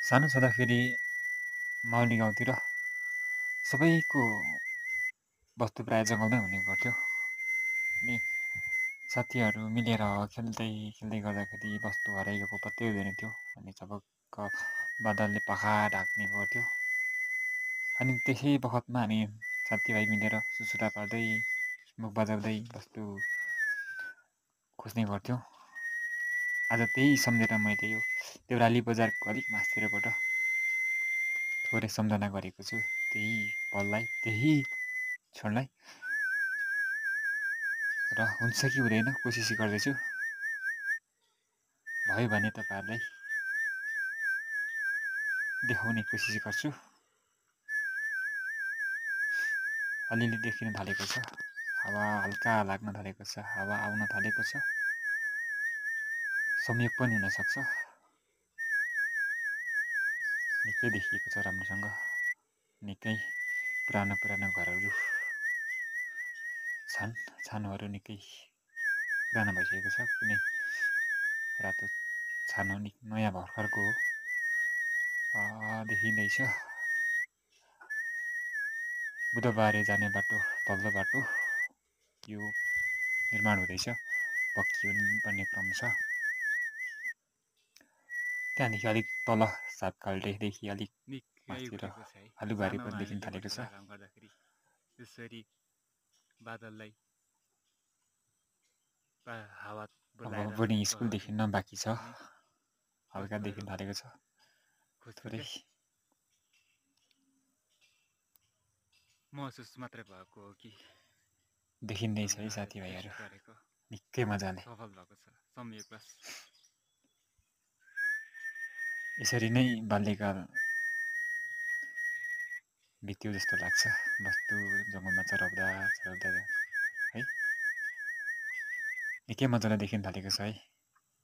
सानो छँदाखेरि माउली गाउँतिर सबैको वस्तु प्रायः जङ्गलमै हुने गर्थ्यो। अनि साथीहरू मिलेर खेल्दै खेल्दै गर्दाखेरि वस्तु हराइगएको पत्तै हुँदैन थियो। अनि झपक्क बादलले पाखा ढाक्ने गर्थ्यो। अनि त्यसै बखतमा हामी साथीभाइ मिलेर सुसुरा पार्दै मुख बजाउँदै वस्तु खोज्ने गर्थ्यौँ। आज त्यही सम्झेर मैले यो देउराली बजारको अलिक मास्तिरबाट थोरै सम्झना गरेको छु त्यही पललाई, त्यही क्षणलाई। र हुन्छ कि हुँदैन कोसिस गर्दैछु। भयो भने तपाईँहरूलाई देखाउने कोसिस गर्छु। अलिअलि देखिन थालेको छ, हावा हल्का लाग्न थालेको छ, हावा आउन थालेको छ। संयोग पनि हुनसक्छ। निकै देखिएको छ राम्रोसँग। निकै पुरानो पुरानो घरहरू छन्। छानोहरू निकै पुरानो भइसकेको छ। कुनै रातो छानो नयाँ भर्खरको हो देखिँदैछ। बुधबारे जाने बाटो, तल्लो बाटो यो निर्माण हुँदैछ, पक्किनुपर्ने क्रम छ। त्यहाँदेखि अलिक तल सापखाल्टेदेखि अलिक निकै माथितिर उठेको छ है। आलुबारी सानोमा पनि देखिन हामीले थालेको छ। बटुल्दा काम गर्दाखेरि त्यसरी बादललाई हावा अब बोलाएर बोर्डिङ स्कुल बहरी देखिन बाँकी छ, बग्ने हल्का वस्तुहरू देखिन थालेको छ खोज्छु थोरै। क्या। महसुस मात्रै भएको हो कि देखिँदैछ है सम्झनाहरू साथीभाइहरू पेस्ट गरेको निकै मजाले। सफल भएको छ संयोगवश। यसरी नै बाल्यकाल बित्यो जस्तो लाग्छ। वस्तु जङ्गलमा चराउँदा चराउँदा है निकै मजाले देखिन थालेको छ है।